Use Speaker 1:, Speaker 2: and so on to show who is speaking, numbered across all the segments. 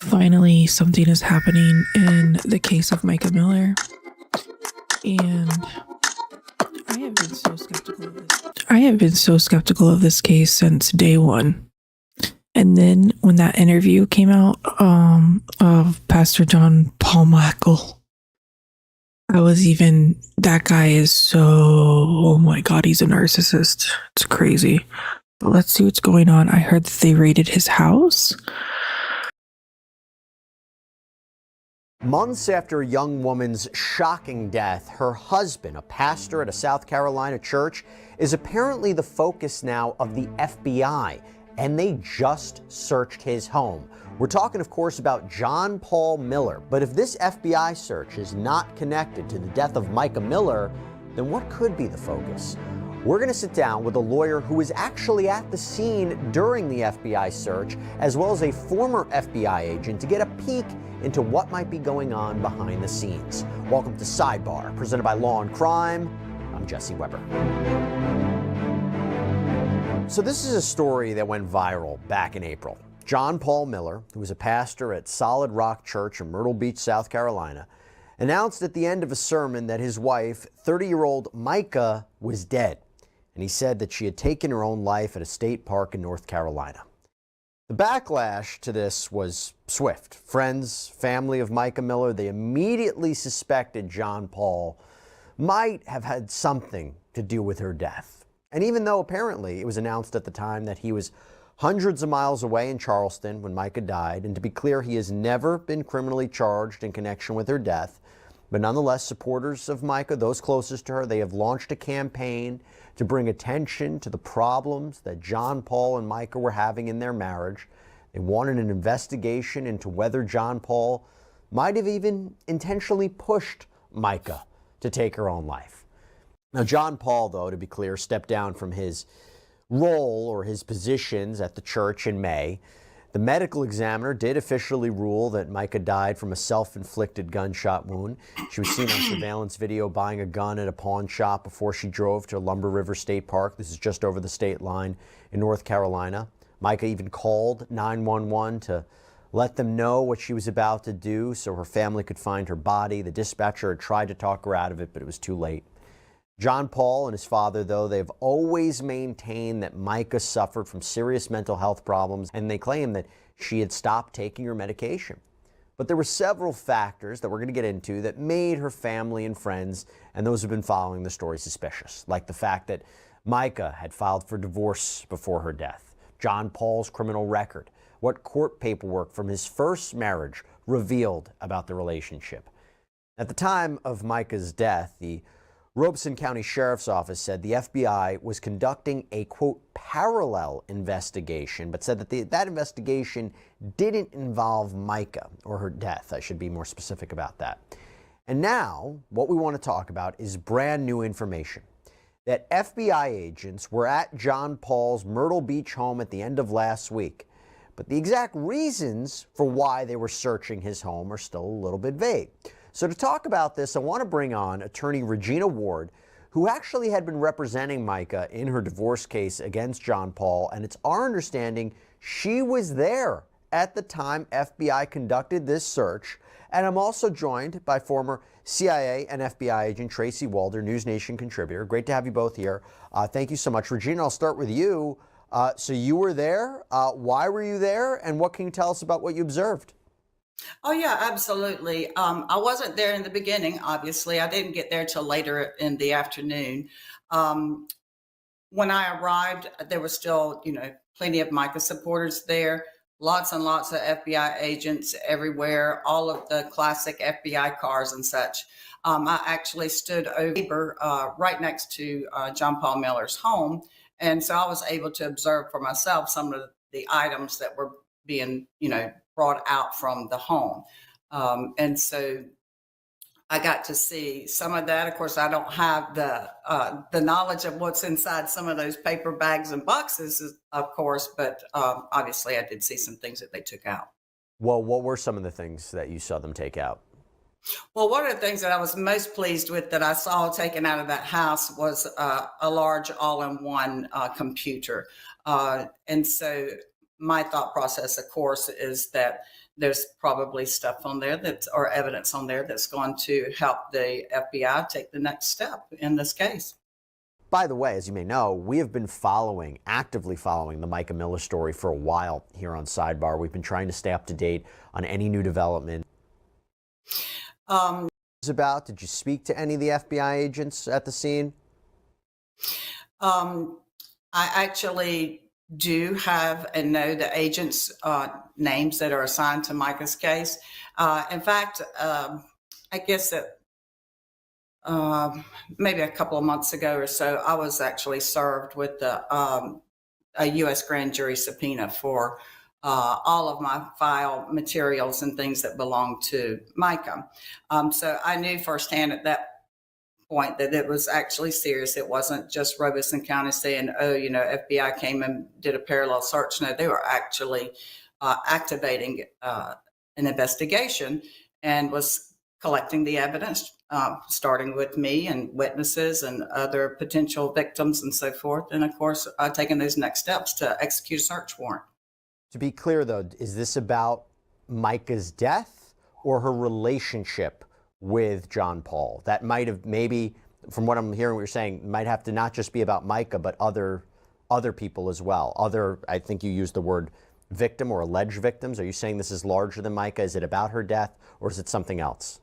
Speaker 1: Finally, something is happening in the case of Mica Miller, and I have been so skeptical of this. I have been so skeptical of this case since day one. And then when that interview came out of Pastor John Paul Michael, that guy is so, oh my God, he's a narcissist. It's crazy. But let's see what's going on. I heard that they raided his house.
Speaker 2: Months after a young woman's shocking death, her husband, a pastor at a South Carolina church, is apparently the focus now of the FBI, and they just searched his home. We're talking, of course, about John Paul Miller, but if this FBI search is not connected to the death of Mica Miller, then what could be the focus? We're going to sit down with a lawyer who was actually at the scene during the FBI search, as well as a former FBI agent, to get a peek into what might be going on behind the scenes. Welcome to Sidebar, presented by Law and Crime. I'm Jesse Weber. So this is a story that went viral back in April. John Paul Miller, who was a pastor at Solid Rock Church in Myrtle Beach, South Carolina, announced at the end of a sermon that his wife, 30-year-old Mica, was dead. And he said that she had taken her own life at a state park in North Carolina. The backlash to this was swift. Friends, family of Mica Miller, they immediately suspected John Paul might have had something to do with her death. And even though apparently it was announced at the time that he was hundreds of miles away in Charleston when Mica died, and to be clear, he has never been criminally charged in connection with her death, but nonetheless, supporters of Mica, those closest to her, they have launched a campaign to bring attention to the problems that John Paul and Mica were having in their marriage. They wanted an investigation into whether John Paul might have even intentionally pushed Mica to take her own life. Now, John Paul, though, to be clear, stepped down from his role or his positions at the church in May. The medical examiner did officially rule that Mica died from a self-inflicted gunshot wound. She was seen on surveillance video buying a gun at a pawn shop before she drove to Lumber River State Park. This is just over the state line in North Carolina. Mica even called 911 to let them know what she was about to do so her family could find her body. The dispatcher had tried to talk her out of it, but it was too late. John Paul and his father, though, they've always maintained that Mica suffered from serious mental health problems, and they claim that she had stopped taking her medication. But there were several factors that we're going to get into that made her family and friends, and those who've been following the story, suspicious, like the fact that Mica had filed for divorce before her death, John Paul's criminal record, what court paperwork from his first marriage revealed about the relationship. At the time of Mica's death, the Robeson County Sheriff's Office said the FBI was conducting a, quote, parallel investigation, but said that that investigation didn't involve Mica or her death. I should be more specific about that. And now, what we want to talk about is brand new information. That FBI agents were at John Paul's Myrtle Beach home at the end of last week. But the exact reasons for why they were searching his home are still a little bit vague. So to talk about this, I want to bring on attorney Regina Ward, who actually had been representing Mica in her divorce case against John Paul, and it's our understanding she was there at the time FBI conducted this search. And I'm also joined by former CIA and FBI agent Tracy Walder, News Nation contributor. Great to have you both here. Thank you so much. Regina, I'll start with you. So you were there. Why were you there? And what can you tell us about what you observed?
Speaker 3: Oh, yeah, absolutely. I wasn't there in the beginning, obviously. I didn't get there till later in the afternoon. When I arrived, there were still, plenty of Mica supporters there, lots and lots of FBI agents everywhere, all of the classic FBI cars and such. I actually stood over right next to John Paul Miller's home. And so I was able to observe for myself some of the items that were being, brought out from the home. And so I got to see some of that. Of course, I don't have the knowledge of what's inside some of those paper bags and boxes, of course, but obviously I did see some things that they took out.
Speaker 2: Well, what were some of the things that you saw them take out?
Speaker 3: Well, one of the things that I was most pleased with that I saw taken out of that house was a large all-in-one computer. And so my thought process, of course, is that there's probably stuff on there or evidence on there that's going to help the FBI take the next step in this case.
Speaker 2: By the way, as you may know, we have been actively following the Mica Miller story for a while here on Sidebar. We've been trying to stay up to date on any new development. Did you speak to any of the FBI agents at the scene?
Speaker 3: I actually do have and know the agents' names that are assigned to Mica's case. In fact, I guess that maybe a couple of months ago or so, I was actually served with a U.S. grand jury subpoena for all of my file materials and things that belong to Mica. So I knew firsthand at that point that it was actually serious. It wasn't just Robeson County saying, oh, FBI came and did a parallel search. No, they were actually activating an investigation and was collecting the evidence, starting with me and witnesses and other potential victims and so forth. And of course, taking those next steps to execute a search warrant.
Speaker 2: To be clear, though, is this about Mica's death or her relationship with John Paul? That might have, maybe, from what I'm hearing, what you're saying, might have to not just be about Mica, but other people as well. I think you used the word victim or alleged victims. Are you saying this is larger than Mica? Is it about her death, or is it something else?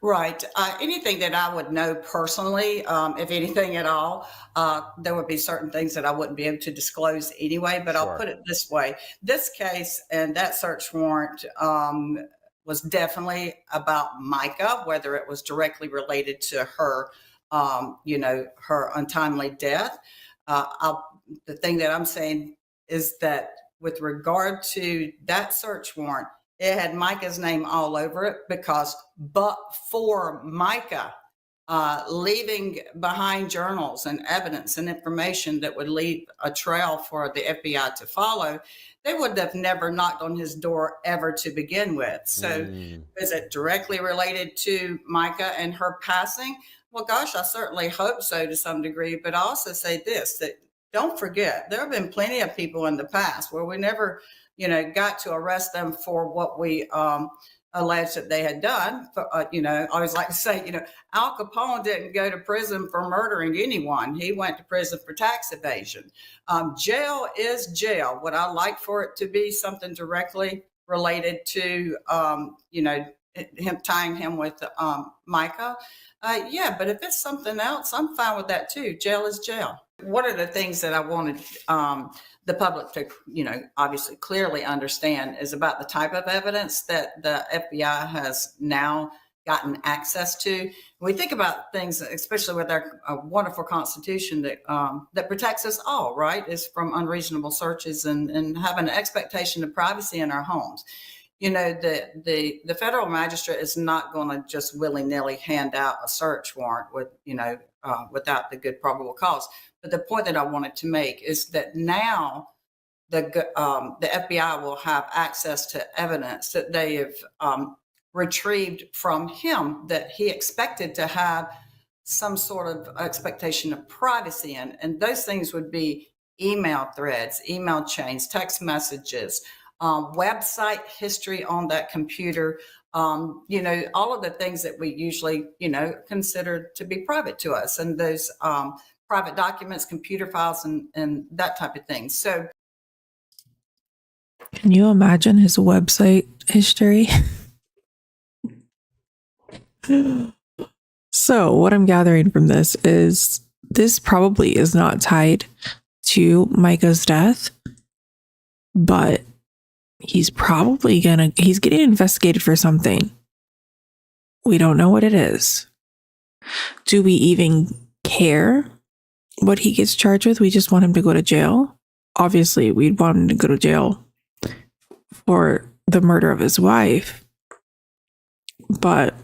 Speaker 3: Right. Anything that I would know personally, if anything at all, there would be certain things that I wouldn't be able to disclose anyway, but
Speaker 2: Sure.
Speaker 3: I'll put it this way. This case and that search warrant was definitely about Mica, whether it was directly related to her, her untimely death. The thing that I'm saying is that with regard to that search warrant, it had Mica's name all over it but for Mica leaving behind journals and evidence and information that would leave a trail for the FBI to follow, they would have never knocked on his door ever to begin with. So is it directly related to Mica and her passing? Well, gosh, I certainly hope so to some degree. But I also say this, that don't forget, there have been plenty of people in the past where we never got to arrest them for what we alleged that they had done. I always like to say, Al Capone didn't go to prison for murdering anyone. He went to prison for tax evasion. Jail is jail. Would I like for it to be something directly related to, him tying him with Mica? Yeah, but if it's something else, I'm fine with that too. Jail is jail. One of the things that I wanted the public to, obviously clearly understand is about the type of evidence that the FBI has now gotten access to. When we think about things, especially with our wonderful Constitution that protects us all, right, is from unreasonable searches and having an expectation of privacy in our homes. The federal magistrate is not going to just willy-nilly hand out a search warrant without the good probable cause. But the point that I wanted to make is that now the FBI will have access to evidence that they have retrieved from him that he expected to have some sort of expectation of privacy in. And those things would be email threads, email chains, text messages, website history on that computer, all of the things that we usually, consider to be private to us, and those private documents, computer files, and that type of thing. So
Speaker 1: can you imagine his website history? So what I'm gathering from this is this probably is not tied to Mica's death, but he's getting investigated for something. We don't know what it is. Do we even care what he gets charged with? We just want him to go to jail. Obviously, we'd want him to go to jail for the murder of his wife. But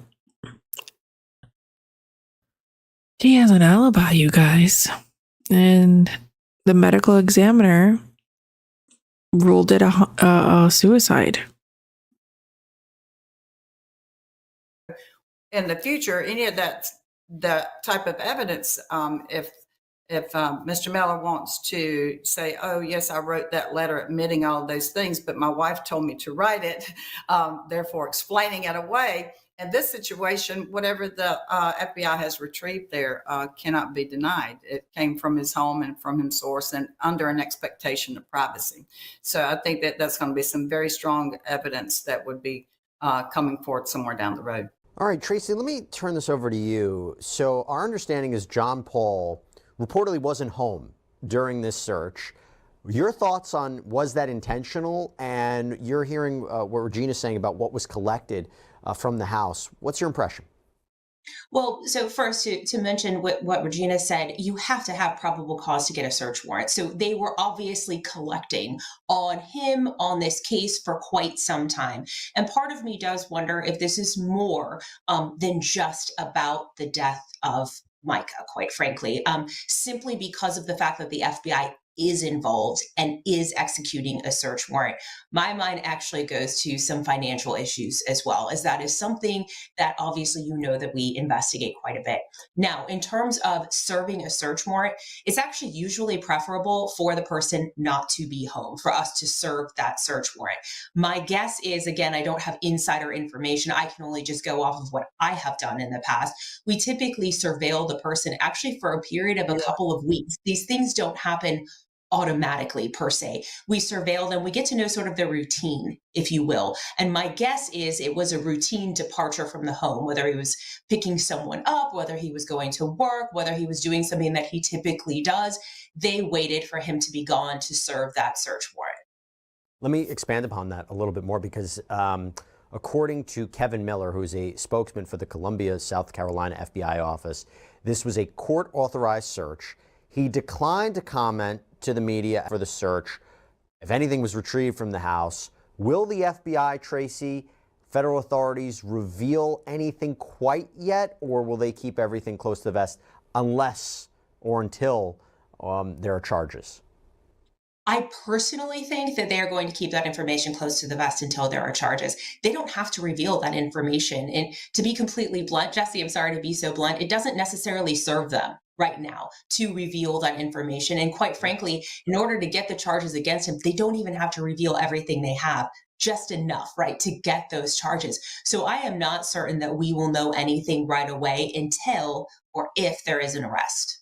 Speaker 1: he has an alibi, you guys. And the medical examiner ruled it a suicide.
Speaker 3: In the future, any of that type of evidence, if if Mr. Miller wants to say, oh, yes, I wrote that letter admitting all of those things, but my wife told me to write it, therefore explaining it away. In this situation, whatever the FBI has retrieved there cannot be denied. It came from his home and from his source and under an expectation of privacy. So I think that that's going to be some very strong evidence that would be coming forth somewhere down the road.
Speaker 2: All right, Tracy, let me turn this over to you. So our understanding is John Paul reportedly wasn't home during this search. Your thoughts on, was that intentional? And you're hearing what Regina's saying about what was collected from the house. What's your impression?
Speaker 4: Well, so first to mention what Regina said, you have to have probable cause to get a search warrant. So they were obviously collecting on him on this case for quite some time. And part of me does wonder if this is more than just about the death of Mica, quite frankly, simply because of the fact that the FBI is involved and is executing a search warrant. My mind actually goes to some financial issues as well, as that is something that obviously that we investigate quite a bit. Now, in terms of serving a search warrant, it's actually usually preferable for the person not to be home, for us to serve that search warrant. My guess is, again, I don't have insider information. I can only just go off of what I have done in the past. We typically surveil the person actually for a period of a couple of weeks. These things don't happen automatically per se. We surveil them. We get to know sort of their routine, if you will. And my guess is it was a routine departure from the home, whether he was picking someone up, whether he was going to work, whether he was doing something that he typically does. They waited for him to be gone to serve that search warrant.
Speaker 2: Let me expand upon that a little bit more because according to Kevin Miller, who's a spokesman for the Columbia, South Carolina FBI office, this was a court-authorized search. He declined to comment to the media for the search. If anything was retrieved from the house, will the FBI, Tracy, federal authorities reveal anything quite yet, or will they keep everything close to the vest unless or until there are charges?
Speaker 4: I personally think that they're going to keep that information close to the vest until there are charges. They don't have to reveal that information. And to be completely blunt, Jesse, I'm sorry to be so blunt, it doesn't necessarily serve them right now to reveal that information. And quite frankly, in order to get the charges against him, they don't even have to reveal everything they have, just enough, right, to get those charges. So I am not certain that we will know anything right away until or if there is an arrest.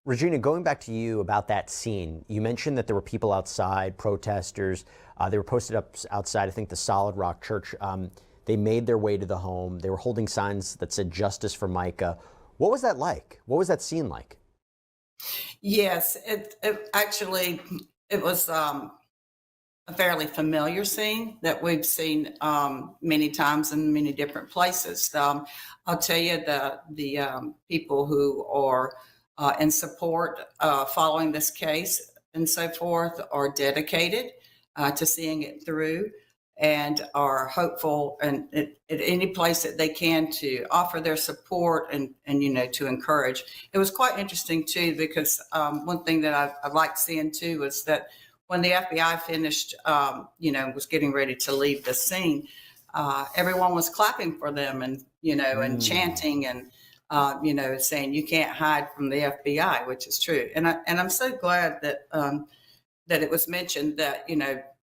Speaker 2: Regina, going back to you about that scene, you mentioned that there were people outside, protesters. They were posted up outside, I think, the Solid Rock Church. They made their way to the home. They were holding signs that said "Justice for Mica." What was that like? What was that scene like?
Speaker 3: Yes, it was a fairly familiar scene that we've seen many times in many different places. I'll tell you, the people who are in support following this case and so forth are dedicated to seeing it through and are hopeful and at any place that they can to offer their support and to encourage. It was quite interesting too, because one thing that I liked seeing too was that when the FBI finished, was getting ready to leave the scene, everyone was clapping for them and, and chanting and, saying you can't hide from the FBI, which is true. And I'm so glad that that it was mentioned that,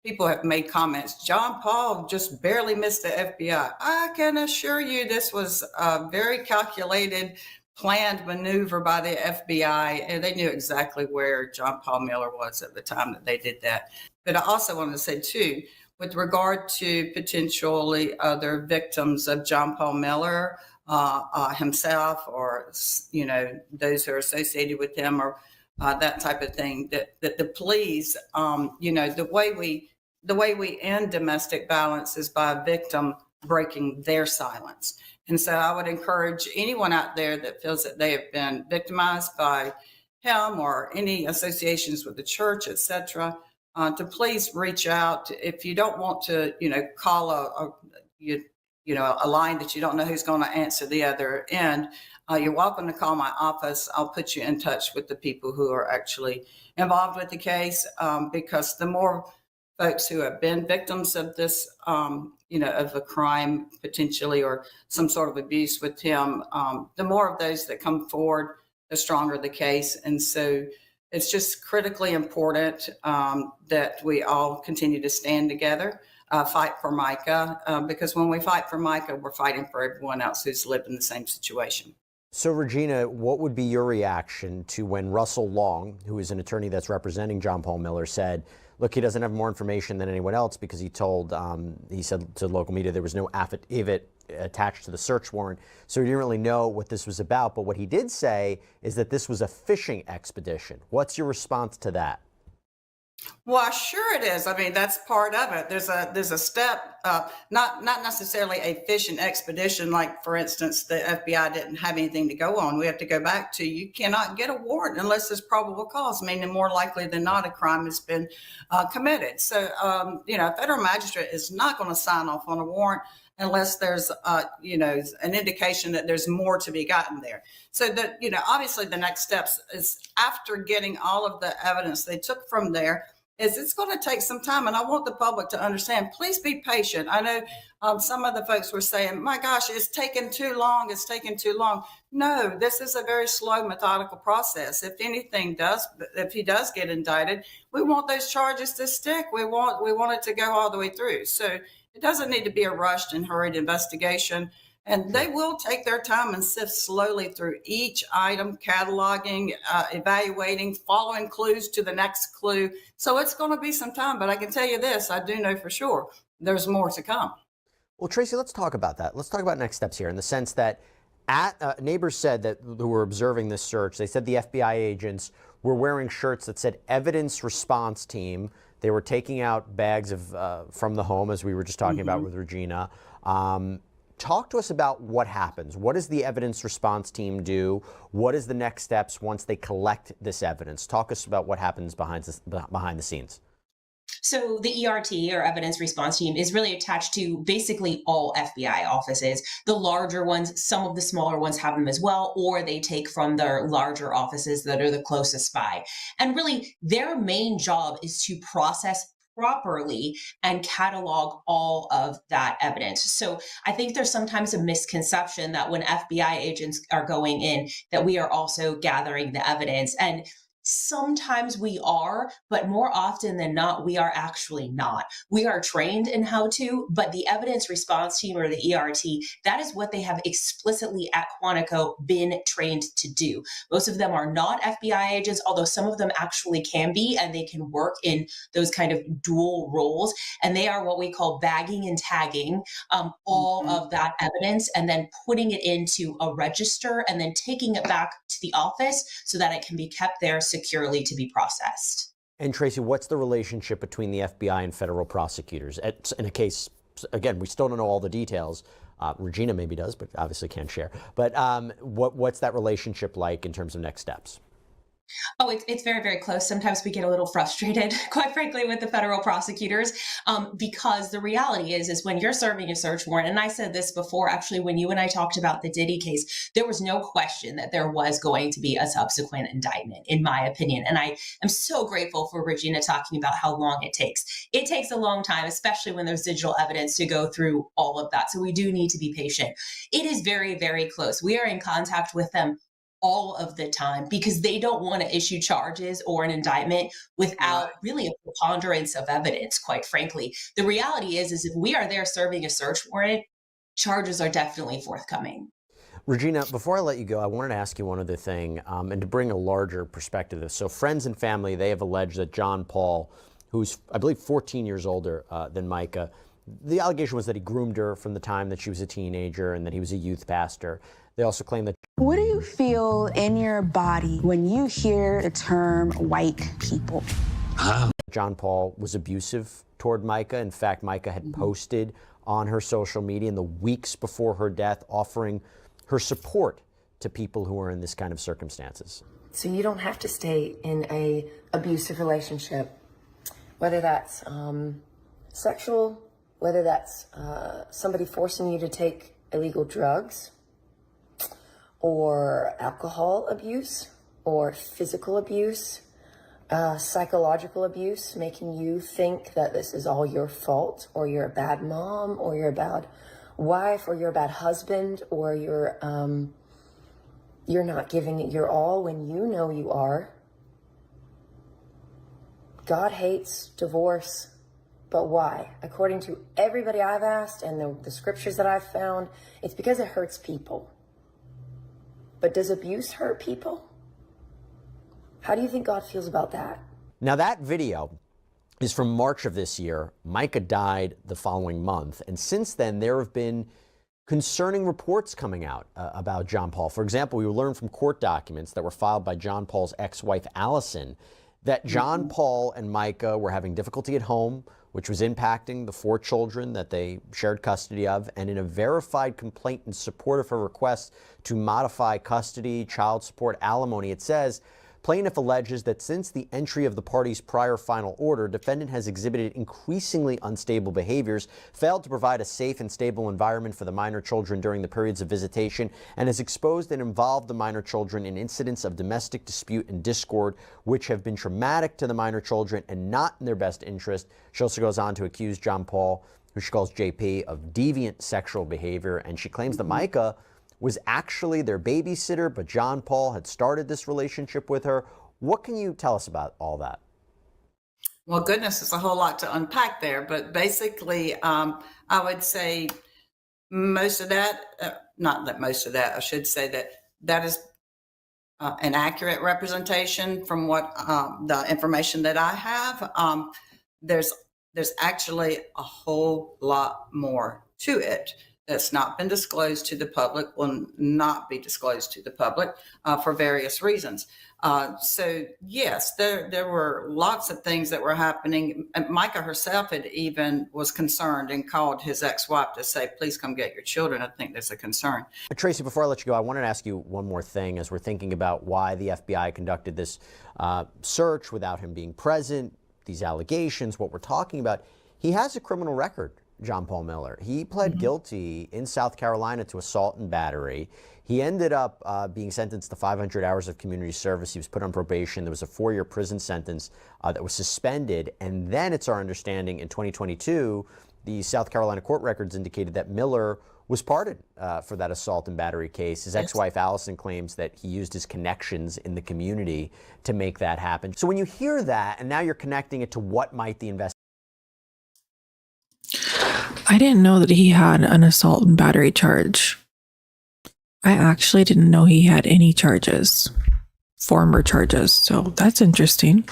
Speaker 3: people have made comments. John Paul just barely missed the FBI. I can assure you this was a very calculated, planned maneuver by the FBI, and they knew exactly where John Paul Miller was at the time that they did that. But I also want to say, too, with regard to potentially other victims of John Paul Miller himself, or, those who are associated with him, or that type of thing, that the police, the way we end domestic violence is by a victim breaking their silence. And so I would encourage anyone out there that feels that they have been victimized by him or any associations with the church, etc., to please reach out. If you don't want to, call a line that you don't know who's going to answer the other end, you're welcome to call my office. I'll put you in touch with the people who are actually involved with the case, because the more folks who have been victims of this, of a crime potentially or some sort of abuse with him, the more of those that come forward, the stronger the case. And so it's just critically important that we all continue to stand together, fight for Mica, because when we fight for Mica, we're fighting for everyone else who's lived in the same situation.
Speaker 2: So, Regina, what would be your reaction to when Russell Long, who is an attorney that's representing John Paul Miller, said, look, he doesn't have more information than anyone else because he said to local media there was no affidavit attached to the search warrant, so he didn't really know what this was about. But what he did say is that this was a fishing expedition. What's your response to that?
Speaker 3: Well, sure it is. I mean, that's part of it. There's a step, not necessarily a fishing expedition. Like, for instance, the FBI didn't have anything to go on. We have to go back to, you cannot get a warrant unless there's probable cause, meaning more likely than not a crime has been committed. So, a federal magistrate is not going to sign off on a warrant unless there's, an indication that there's more to be gotten there. So that, obviously the next steps is, after getting all of the evidence they took from there, is it's going to take some time. And I want the public to understand, please be patient. I know some of the folks were saying, my gosh, it's taken too long. It's taken too long. No, this is a very slow, methodical process. If he does get indicted, we want those charges to stick. We want it to go all the way through. So it doesn't need to be a rushed and hurried investigation. And they will take their time and sift slowly through each item, cataloging, evaluating, following clues to the next clue. So it's going to be some time, but I can tell you this, I do know for sure there's more to come.
Speaker 2: Well, Tracy, let's talk about that. Let's talk about next steps here, in the sense that neighbors said that who were observing this search, they said the FBI agents were wearing shirts that said Evidence Response Team. They were taking out bags from the home, as we were just talking about with Regina. Talk to us about what happens. What does the evidence response team do? What is the next steps once they collect this evidence? Talk us about what happens behind the scenes.
Speaker 4: So the ERT, or Evidence Response Team, is really attached to basically all FBI offices. The larger ones, some of the smaller ones have them as well, or they take from their larger offices that are the closest by. And really, their main job is to process properly and catalog all of that evidence. So I think there's sometimes a misconception that when FBI agents are going in, that we are also gathering the evidence. And sometimes we are, but more often than not, we are actually not. We are trained in how to, but the evidence response team, or the ERT, that is what they have explicitly at Quantico been trained to do. Most of them are not FBI agents, although some of them actually can be, and they can work in those kind of dual roles. And they are what we call bagging and tagging all of that evidence, and then putting it into a register, and then taking it back to the office so that it can be kept there securely to be processed.
Speaker 2: And Tracy, what's the relationship between the FBI and federal prosecutors? In a case, again, we still don't know all the details. Regina maybe does, but obviously can't share. But what's that relationship like in terms of next steps?
Speaker 4: Oh, it's very, very close. Sometimes we get a little frustrated, quite frankly, with the federal prosecutors, because the reality is when you're serving a search warrant, and I said this before, actually, when you and I talked about the Diddy case, there was no question that there was going to be a subsequent indictment, in my opinion. And I am so grateful for Regina talking about how long it takes. It takes a long time, especially when there's digital evidence, to go through all of that. So we do need to be patient. It is very, very close. We are in contact with them all of the time because they don't want to issue charges or an indictment without really a preponderance of evidence, quite frankly. The reality is if we are there serving a search warrant, charges are definitely forthcoming.
Speaker 2: Regina, before I let you go, I wanted to ask you one other thing, and to bring a larger perspective to this. So friends and family, they have alleged that John Paul, who's, I believe, 14 years older than Mica, the allegation was that he groomed her from the time that she was a teenager and that he was a youth pastor. They also claim that...
Speaker 5: What do you feel in your body when you hear the term white people?
Speaker 2: John Paul was abusive toward Mica. In fact, Mica had posted on her social media in the weeks before her death, offering her support to people who are in this kind of circumstances.
Speaker 6: So you don't have to stay in a abusive relationship, whether that's sexual, whether that's somebody forcing you to take illegal drugs, or alcohol abuse, or physical abuse, psychological abuse, making you think that this is all your fault, or you're a bad mom, or you're a bad wife, or you're a bad husband, or you're You're not giving it your all when you know you are. God hates divorce, but why? According to everybody I've asked and the scriptures that I've found, it's because it hurts people. But does abuse hurt people? How do you think God feels about that?
Speaker 2: Now that video is from March of this year. Mica died the following month. And since then, there have been concerning reports coming out about John Paul. For example, we learned from court documents that were filed by John Paul's ex-wife, Allison, that John Paul and Mica were having difficulty at home, which was impacting the 4 children that they shared custody of. And in a verified complaint in support of her request to modify custody, child support, alimony, it says, plaintiff alleges that since the entry of the party's prior final order, defendant has exhibited increasingly unstable behaviors, failed to provide a safe and stable environment for the minor children during the periods of visitation, and has exposed and involved the minor children in incidents of domestic dispute and discord, which have been traumatic to the minor children and not in their best interest. She also goes on to accuse John Paul, who she calls JP, of deviant sexual behavior, and she claims that Mica was actually their babysitter, but John Paul had started this relationship with her. What can you tell us about all that?
Speaker 3: Well, goodness, it's a whole lot to unpack there, but basically, I would say most of that, not that most of that, I should say that that is an accurate representation from what the information that I have. There's actually a whole lot more to it that's not been disclosed to the public, will not be disclosed to the public for various reasons. So yes, there were lots of things that were happening. And Mica herself had even was concerned and called his ex-wife to say, please come get your children. I think that's a concern.
Speaker 2: Tracy, before I let you go, I wanted to ask you one more thing as we're thinking about why the FBI conducted this search without him being present, these allegations, what we're talking about. He has a criminal record, John Paul Miller. He pled guilty in South Carolina to assault and battery. He ended up being sentenced to 500 hours of community service. He was put on probation. There was a 4-year prison sentence that was suspended. And then it's our understanding in 2022, the South Carolina court records indicated that Miller was pardoned for that assault and battery case. His ex-wife Allison claims that he used his connections in the community to make that happen. So when you hear that, and now you're connecting it to what might the investigation.
Speaker 1: I didn't know that he had an assault and battery charge. I actually didn't know he had any charges, former charges. So that's interesting.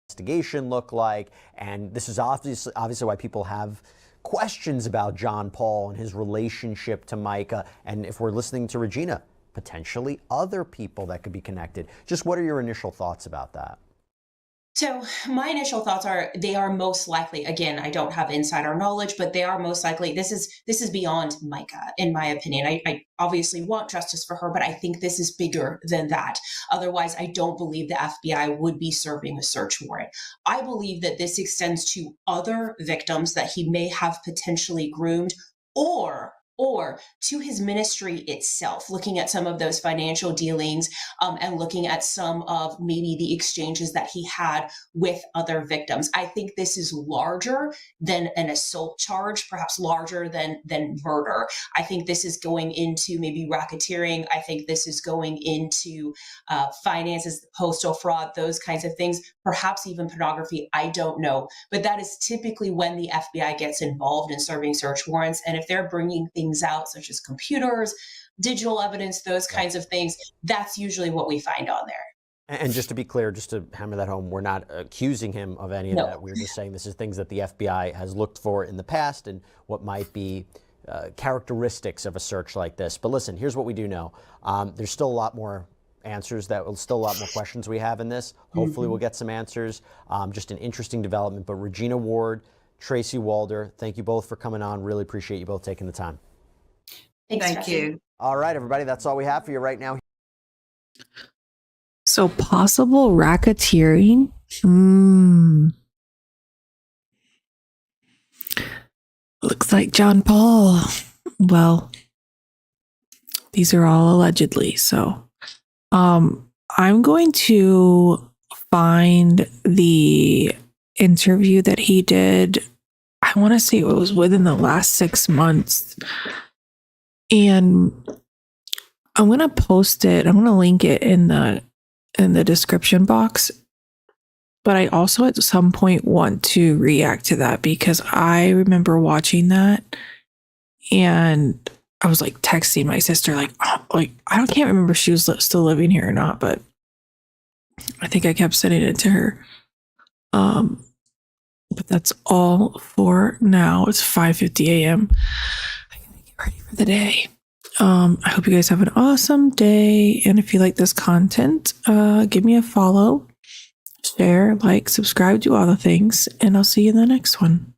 Speaker 2: Investigation look like, and this is obviously why people have questions about John Paul and his relationship to Mica, and if we're listening to Regina, potentially other people that could be connected. Just what are your initial thoughts about that?
Speaker 4: So my initial thoughts are they are most likely, again, I don't have insider knowledge, but they are most likely, this is beyond Mica, in my opinion. I obviously want justice for her, but I think this is bigger than that. Otherwise, I don't believe the FBI would be serving a search warrant. I believe that this extends to other victims that he may have potentially groomed, or to his ministry itself, looking at some of those financial dealings and looking at some of maybe the exchanges that he had with other victims. I think this is larger than an assault charge, perhaps larger than murder. I think this is going into maybe racketeering. I think this is going into finances, postal fraud, those kinds of things, perhaps even pornography. I don't know. But that is typically when the FBI gets involved in serving search warrants. And if they're bringing things out, such as computers, digital evidence, those kinds of things, that's usually what we find on there.
Speaker 2: And just to be clear, just to hammer that home, we're not accusing him of any of that. We're just saying this is things that the FBI has looked for in the past and what might be characteristics of a search like this. But listen, here's what we do know. There's still a lot more answers, still a lot more questions we have in this. Hopefully we'll get some answers. Just an interesting development. But Regina Ward, Tracy Walder, thank you both for coming on. Really appreciate you both taking the time.
Speaker 3: Thank you.
Speaker 2: All right, everybody, that's all we have for you right now.
Speaker 1: So possible racketeering? Looks like John Paul. Well, these are all allegedly. So I'm going to find the interview that he did. I want to say it was within the last 6 months. And I'm going to post it. I'm going to link it in the description box. But I also at some point want to react to that because I remember watching that and I was like texting my sister, like I can't remember if she was still living here or not, but I think I kept sending it to her. But that's all for now. It's 5:50 a.m. I gotta get ready for the day. I hope you guys have an awesome day. And if you like this content, give me a follow, share, like, subscribe, do all the things, and I'll see you in the next one.